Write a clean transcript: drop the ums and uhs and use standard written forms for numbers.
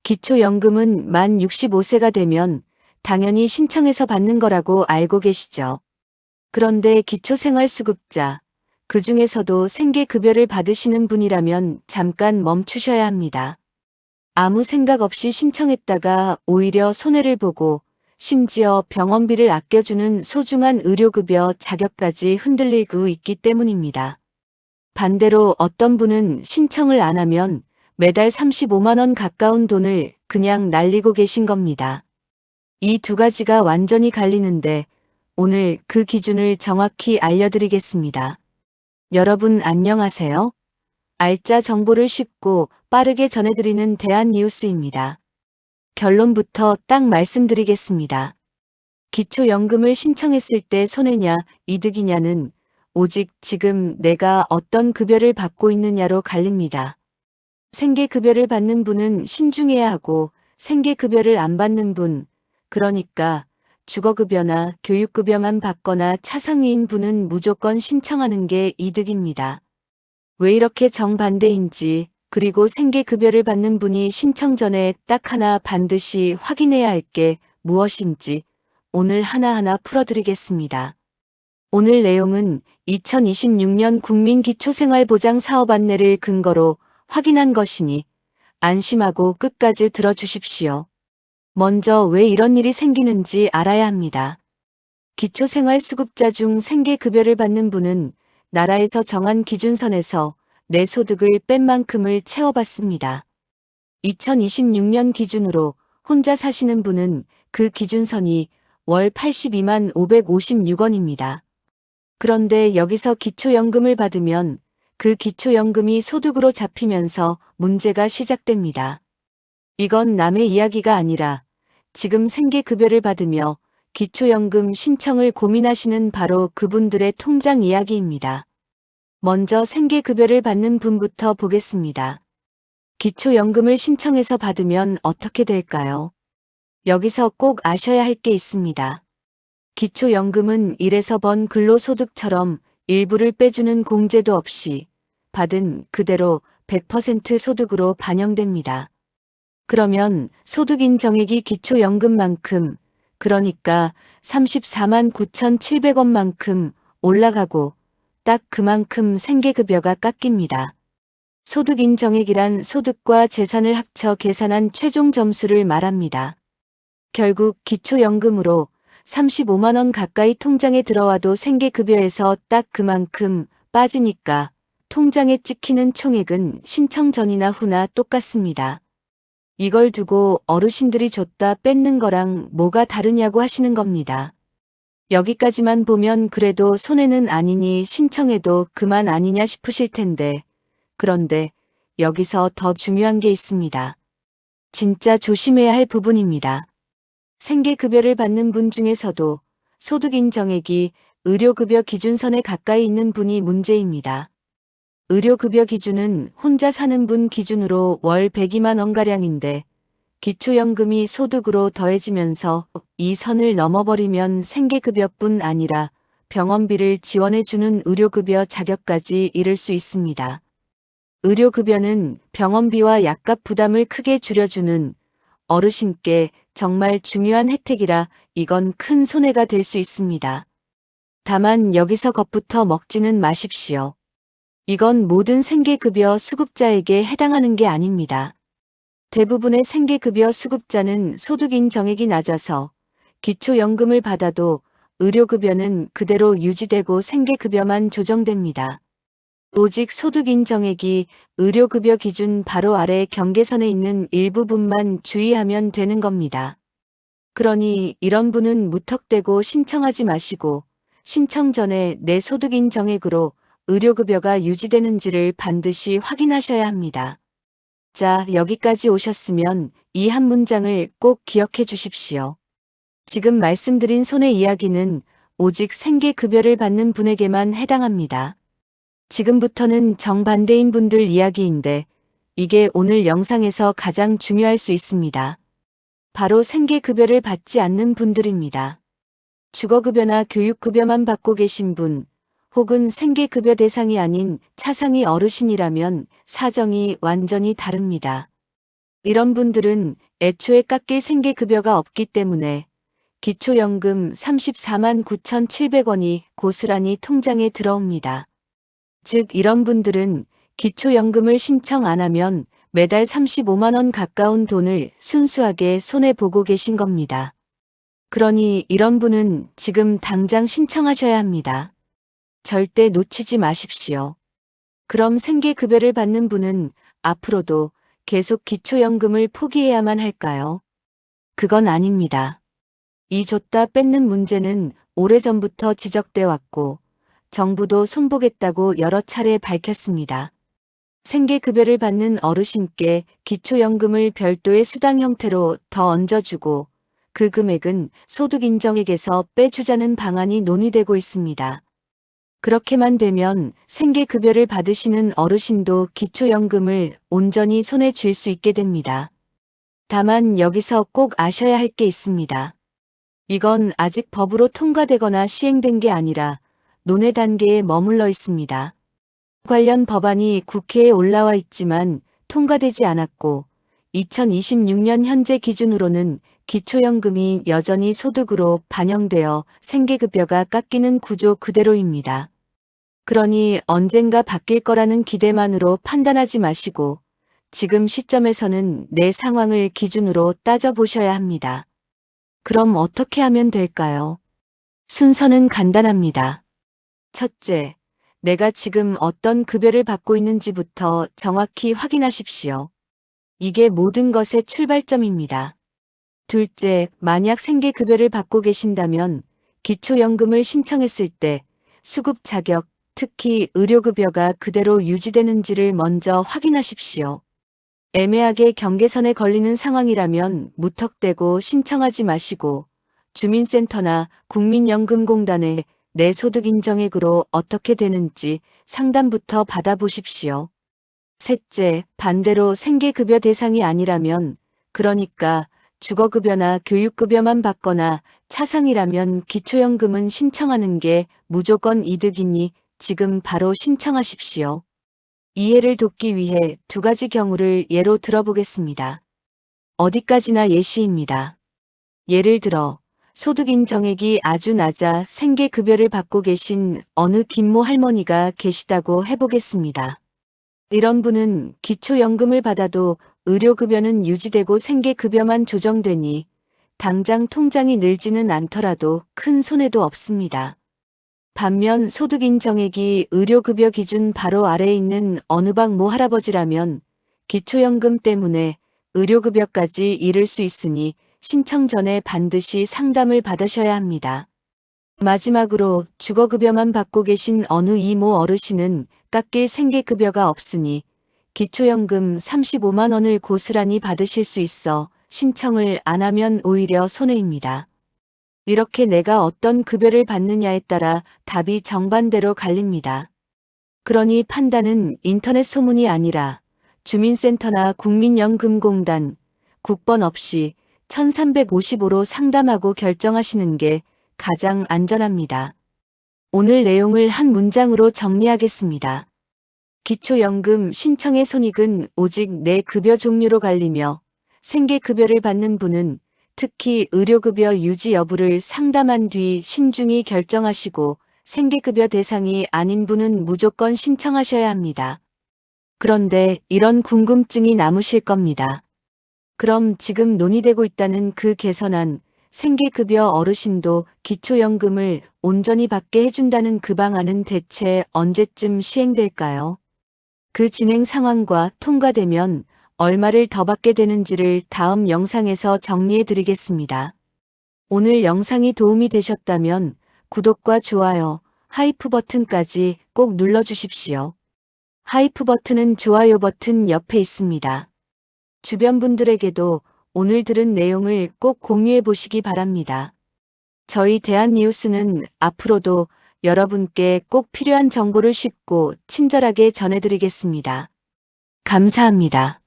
기초연금은 만 65세가 되면 당연히 신청해서 받는 거라고 알고 계시죠? 그런데 기초생활수급자, 그 중에서도 생계급여를 받으시는 분이라면 잠깐 멈추셔야 합니다. 아무 생각 없이 신청했다가 오히려 손해를 보고 심지어 병원비를 아껴주는 소중한 의료급여 자격까지 흔들리고 있기 때문입니다. 반대로 어떤 분은 신청을 안 하면 매달 35만 원 가까운 돈을 그냥 날리고 계신 겁니다. 이 두 가지가 완전히 갈리는데 오늘 그 기준을 정확히 알려드리겠습니다. 여러분 안녕하세요. 알짜 정보를 쉽고 빠르게 전해드리는 대한뉴스입니다. 결론부터 딱 말씀드리겠습니다. 기초연금을 신청했을 때 손해냐 이득이냐는 오직 지금 내가 어떤 급여를 받고 있느냐로 갈립니다. 생계급여를 받는 분은 신중해야 하고 생계급여를 안 받는 분, 그러니까 주거급여나 교육급여만 받거나 차상위인 분은 무조건 신청하는 게 이득입니다. 왜 이렇게 정반대인지, 그리고 생계급여를 받는 분이 신청 전에 딱 하나 반드시 확인해야 할 게 무엇인지 오늘 하나하나 풀어드리겠습니다. 오늘 내용은 2026년 국민기초생활보장사업 안내를 근거로 확인한 것이니 안심하고 끝까지 들어주십시오. 먼저 왜 이런 일이 생기는지 알아야 합니다. 기초생활수급자 중 생계급여를 받는 분은 나라에서 정한 기준선에서 내 소득을 뺀 만큼을 채워받습니다. 2026년 기준으로 혼자 사시는 분은 그 기준선이 월 82만 556원입니다. 그런데 여기서 기초연금을 받으면 그 기초연금이 소득으로 잡히면서 문제가 시작됩니다. 이건 남의 이야기가 아니라 지금 생계급여를 받으며 기초연금 신청을 고민하시는 바로 그분들의 통장 이야기입니다. 먼저 생계급여를 받는 분부터 보겠습니다. 기초연금을 신청해서 받으면 어떻게 될까요? 여기서 꼭 아셔야 할 게 있습니다. 기초연금은 일해서 번 근로소득처럼 일부를 빼주는 공제도 없이 받은 그대로 100% 소득으로 반영됩니다. 그러면 소득 인정액이 기초연금만큼, 그러니까 34만 9,700원만큼 올라가고 딱 그만큼 생계급여가 깎입니다. 소득 인정액이란 소득과 재산을 합쳐 계산한 최종 점수를 말합니다. 결국 기초연금으로 35만 원 가까이 통장에 들어와도 생계급여에서 딱 그만큼 빠지니까 통장에 찍히는 총액은 신청 전이나 후나 똑같습니다. 이걸 두고 어르신들이 줬다 뺏는 거랑 뭐가 다르냐고 하시는 겁니다. 여기까지만 보면 그래도 손해는 아니니 신청해도 그만 아니냐 싶으실 텐데, 그런데 여기서 더 중요한 게 있습니다. 진짜 조심해야 할 부분입니다. 생계급여를 받는 분 중에서도 소득 인정액이 의료급여 기준선에 가까이 있는 분이 문제입니다. 의료급여 기준은 혼자 사는 분 기준으로 월 102만 원가량인데 기초연금이 소득으로 더해지면서 이 선을 넘어버리면 생계급여뿐 아니라 병원비를 지원해주는 의료급여 자격까지 이를 수 있습니다. 의료급여는 병원비와 약값 부담을 크게 줄여주는 어르신께 정말 중요한 혜택이라 이건 큰 손해가 될 수 있습니다. 다만 여기서 겁부터 먹지는 마십시오. 이건 모든 생계급여 수급자에게 해당하는 게 아닙니다. 대부분의 생계급여 수급자는 소득인 정액이 낮아서 기초연금을 받아도 의료급여는 그대로 유지되고 생계급여만 조정됩니다. 오직 소득인 정액이 의료급여 기준 바로 아래 경계선에 있는 일부분만 주의하면 되는 겁니다. 그러니 이런 분은 무턱대고 신청하지 마시고 신청 전에 내 소득인 정액으로 의료급여가 유지되는지를 반드시 확인하셔야 합니다. 자, 여기까지 오셨으면 이 한 문장을 꼭 기억해 주십시오. 지금 말씀드린 손해 이야기는 오직 생계급여를 받는 분에게만 해당합니다. 지금부터는 정반대인 분들 이야기인데 이게 오늘 영상에서 가장 중요할 수 있습니다. 바로 생계급여를 받지 않는 분들입니다. 주거급여나 교육급여만 받고 계신 분, 혹은 생계급여 대상이 아닌 차상위 어르신이라면 사정이 완전히 다릅니다. 이런 분들은 애초에 깎일 생계급여가 없기 때문에 기초연금 34만 9,700원이 고스란히 통장에 들어옵니다. 즉 이런 분들은 기초연금을 신청 안 하면 매달 35만 원 가까운 돈을 순수하게 손해보고 계신 겁니다. 그러니 이런 분은 지금 당장 신청하셔야 합니다. 절대 놓치지 마십시오. 그럼 생계급여를 받는 분은 앞으로도 계속 기초연금을 포기해야만 할까요? 그건 아닙니다. 이 줬다 뺏는 문제는 오래전부터 지적돼 왔고 정부도 손보겠다고 여러 차례 밝혔습니다. 생계급여를 받는 어르신께 기초연금을 별도의 수당 형태로 더 얹어주고 그 금액은 소득인정액에서 빼주자는 방안이 논의되고 있습니다. 그렇게만 되면 생계급여를 받으시는 어르신도 기초연금을 온전히 손에 쥘 수 있게 됩니다. 다만 여기서 꼭 아셔야 할 게 있습니다. 이건 아직 법으로 통과되거나 시행된 게 아니라 논의 단계에 머물러 있습니다. 관련 법안이 국회에 올라와 있지만 통과되지 않았고 2026년 현재 기준으로는 기초연금이 여전히 소득으로 반영되어 생계급여가 깎이는 구조 그대로입니다. 그러니 언젠가 바뀔 거라는 기대만으로 판단하지 마시고 지금 시점에서는 내 상황을 기준으로 따져보셔야 합니다. 그럼 어떻게 하면 될까요? 순서는 간단합니다. 첫째, 내가 지금 어떤 급여를 받고 있는지부터 정확히 확인하십시오. 이게 모든 것의 출발점입니다. 둘째, 만약 생계급여를 받고 계신다면 기초연금을 신청했을 때 수급 자격, 특히 의료급여가 그대로 유지되는지를 먼저 확인하십시오. 애매하게 경계선에 걸리는 상황이라면 무턱대고 신청하지 마시고 주민센터나 국민연금공단에 내 소득 인정액으로 어떻게 되는지 상담부터 받아보십시오. 셋째, 반대로 생계급여 대상이 아니라면 그러니까 주거급여나 교육급여만 받거나 차상이라면 기초연금은 신청하는 게 무조건 이득이니 지금 바로 신청하십시오. 이해를 돕기 위해 두 가지 경우를 예로 들어보겠습니다. 어디까지나 예시입니다. 예를 들어 소득인정액이 아주 낮아 생계급여를 받고 계신 어느 김모 할머니가 계시다고 해보겠습니다. 이런 분은 기초연금을 받아도 의료급여는 유지되고 생계급여만 조정되니 당장 통장이 늘지는 않더라도 큰 손해도 없습니다. 반면 소득인정액이 의료급여 기준 바로 아래에 있는 어느 방 모 할아버지라면 기초연금 때문에 의료급여까지 잃을 수 있으니 신청 전에 반드시 상담을 받으셔야 합니다. 마지막으로 주거급여만 받고 계신 어느 이모 어르신은 깎일 생계급여가 없으니 기초연금 35만 원을 고스란히 받으실 수 있어 신청을 안 하면 오히려 손해입니다. 이렇게 내가 어떤 급여를 받느냐에 따라 답이 정반대로 갈립니다. 그러니 판단은 인터넷 소문이 아니라 주민센터나 국민연금공단, 국번 없이 1355로 상담하고 결정하시는 게 가장 안전합니다. 오늘 내용을 한 문장으로 정리하겠습니다. 기초연금 신청의 손익은 오직 내 급여 종류로 갈리며 생계급여를 받는 분은 특히 의료급여 유지 여부를 상담한 뒤 신중히 결정하시고 생계급여 대상이 아닌 분은 무조건 신청하셔야 합니다. 그런데 이런 궁금증이 남으실 겁니다. 그럼 지금 논의되고 있다는 그 개선안 생계급여 어르신도 기초연금을 온전히 받게 해준다는 그 방안은 대체 언제쯤 시행될까요? 그 진행 상황과 통과되면 얼마를 더 받게 되는지를 다음 영상에서 정리해 드리겠습니다. 오늘 영상이 도움이 되셨다면 구독과 좋아요, 하이프 버튼까지 꼭 눌러주십시오. 하이프 버튼은 좋아요 버튼 옆에 있습니다. 주변 분들에게도 오늘 들은 내용을 꼭 공유해 보시기 바랍니다. 저희 대한뉴스는 앞으로도 여러분께 꼭 필요한 정보를 쉽고 친절하게 전해드리겠습니다. 감사합니다.